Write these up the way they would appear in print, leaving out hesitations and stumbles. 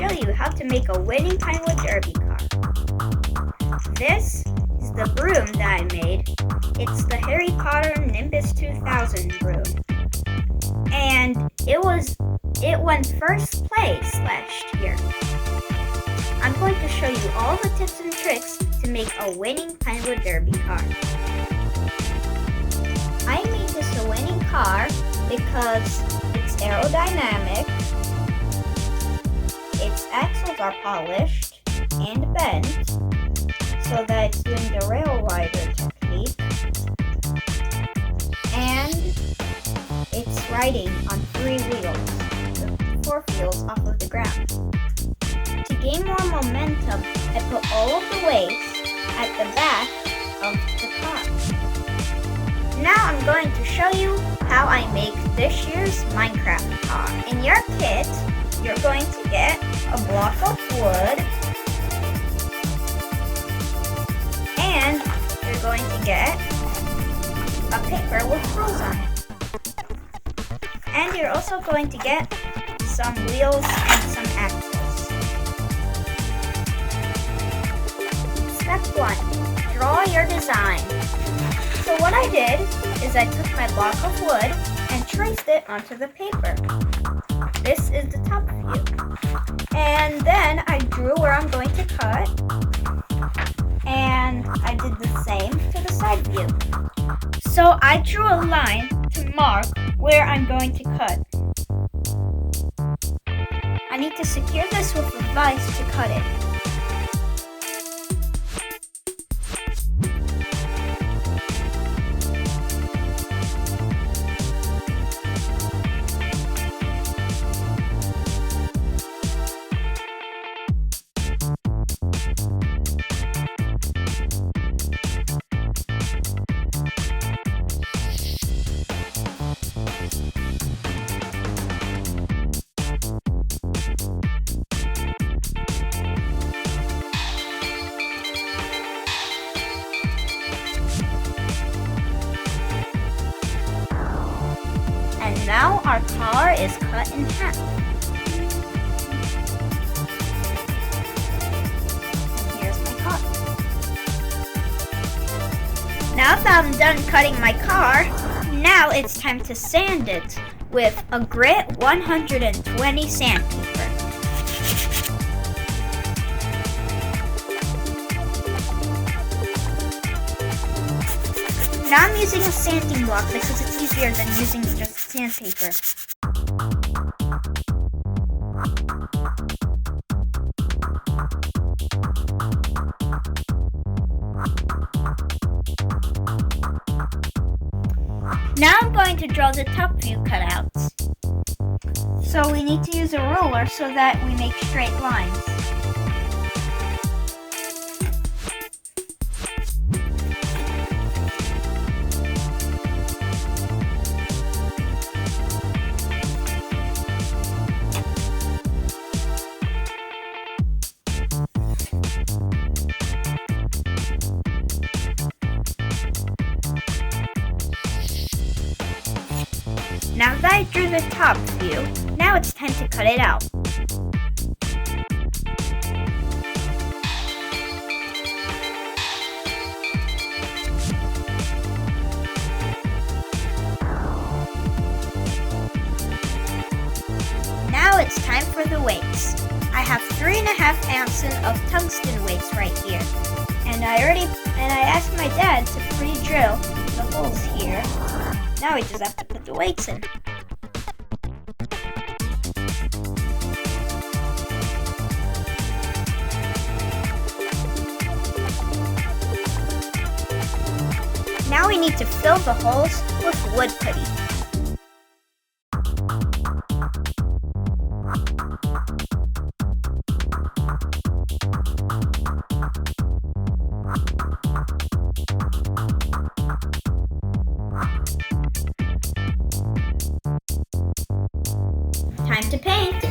show you how to make a winning Pinewood Derby car. This is the broom that I made. It's the Harry Potter Nimbus 2000 broom. And it won first place last year. I'm going to show you all the tips and tricks to make a winning Pinewood Derby car. I made this a winning car because it's aerodynamic, its axles are polished and bent so that it's doing the rail rider technique, and it's riding on 3 wheels, the 4 wheels off of the ground. To gain more momentum, I put all of the weights at the back of the car. Now I'm going to show you how I make this year's Minecraft car. In your kit, you're going to get a block of wood, and you're going to get a paper with rules on it. And you're also going to get some wheels and some axles. Step 1. Draw your design. So what I did is I took my block of wood and traced it onto the paper. This is the top view. And then I drew where I'm going to cut. And I did the same to the side view. So I drew a line to mark where I'm going to cut. I need to secure this with a vise to cut it. And now our car is cut in half. And here's my car. Now that I'm done cutting my car, now it's time to sand it with a grit 120 sandpaper. Now I'm using a sanding block because it's easier than using just sandpaper. Now I'm going to draw the top view cutouts. So we need to use a ruler so that we make straight lines. Now that I drew the top view, now it's time to cut it out. Now it's time for the weights. I have 3.5 ounces of tungsten weights right here. And I asked my dad to pre-drill the holes here. Now we just have to put the weights in. Now we need to fill the holes with wood putty. Time to paint.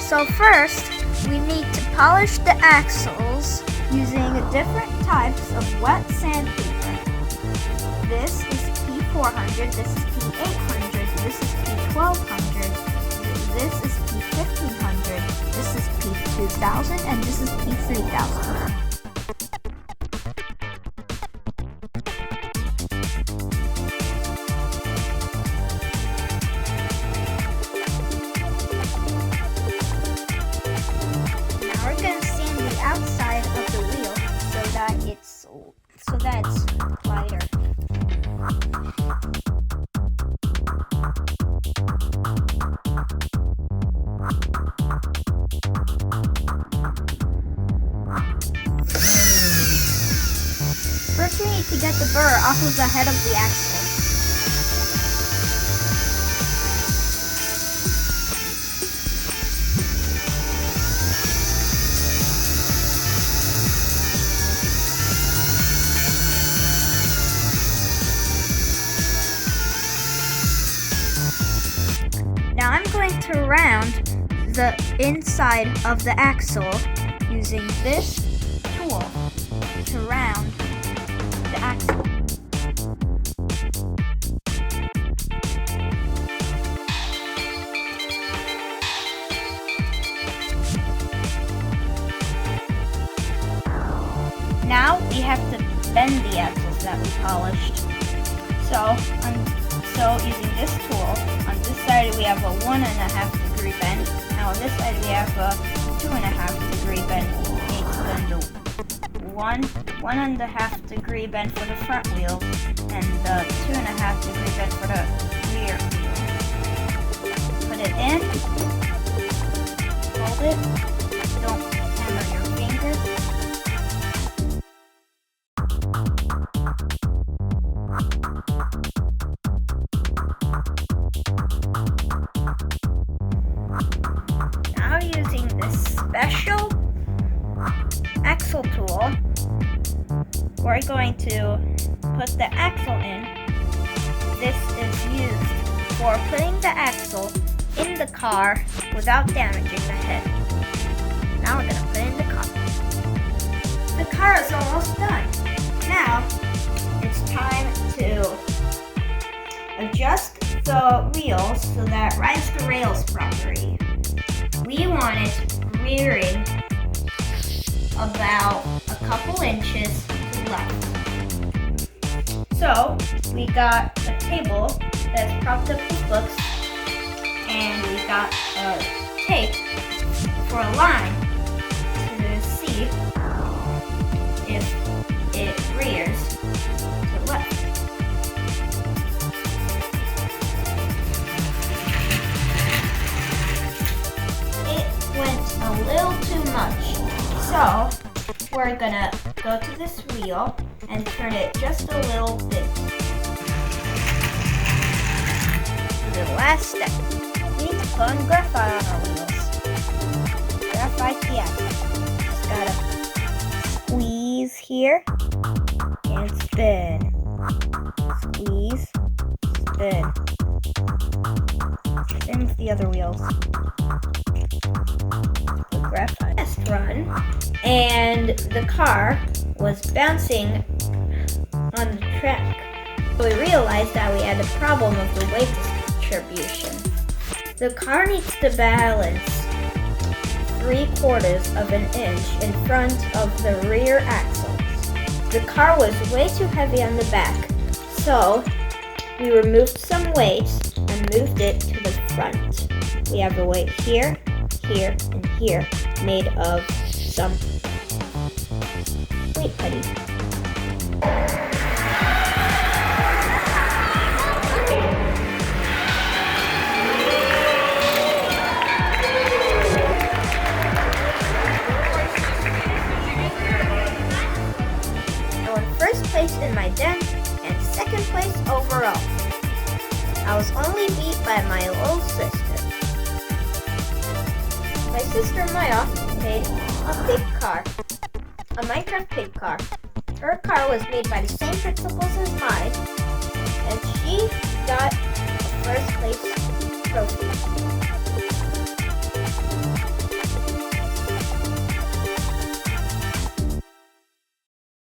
So first, we need to polish the axles using different types of wet sandpaper. This is P400, this is P800, this is P1200, this is P1500, this is P2000, and this is P3000. Outside of the wheel so that it's lighter. First we need to get the burr off of the head of the axle. Now I'm going to round the inside of the axle using this tool to round the axle. Now we have to bend the axles that we polished. So using this tool, on this side we have a 1.5 degree bend. Now on this side we have a 2.5 degree bend. We need to bend the 1.5 degree bend for the front wheel and the 2.5 degree bend for the rear wheel. Put it in, hold it, don't hammer your fingers. Now using this special axle tool, we're going to put the axle in. This is used for putting the axle in the car without damaging the head. Now we're going to put it in the car. The car is almost done. Now it's time to adjust the wheels so that it rides the rails properly. We want it rearing about a couple inches to the left. So we got a table that's propped up with books, and we got a tape for a line to see if it rears to the left. Went a little too much, so we're gonna go to this wheel and turn it just a little bit. The last step, we need to put on graphite on our wheels. Graphite, yeah. Just gotta squeeze here and spin. Squeeze, spin. Same with the other wheels. Graphite test run, and the car was bouncing on the track. We realized that we had a problem with the weight distribution. The car needs to balance 3/4 of an inch in front of the rear axles. The car was way too heavy on the back, so we removed some weights and moved it to the front. We have a weight here, here, and here, made of some weight putty. I won first place in my den and second place overall. I was only beat by my little sister. My sister Maya made a pig car, a Minecraft pig car. Her car was made by the same principles as mine, and she got a first place trophy.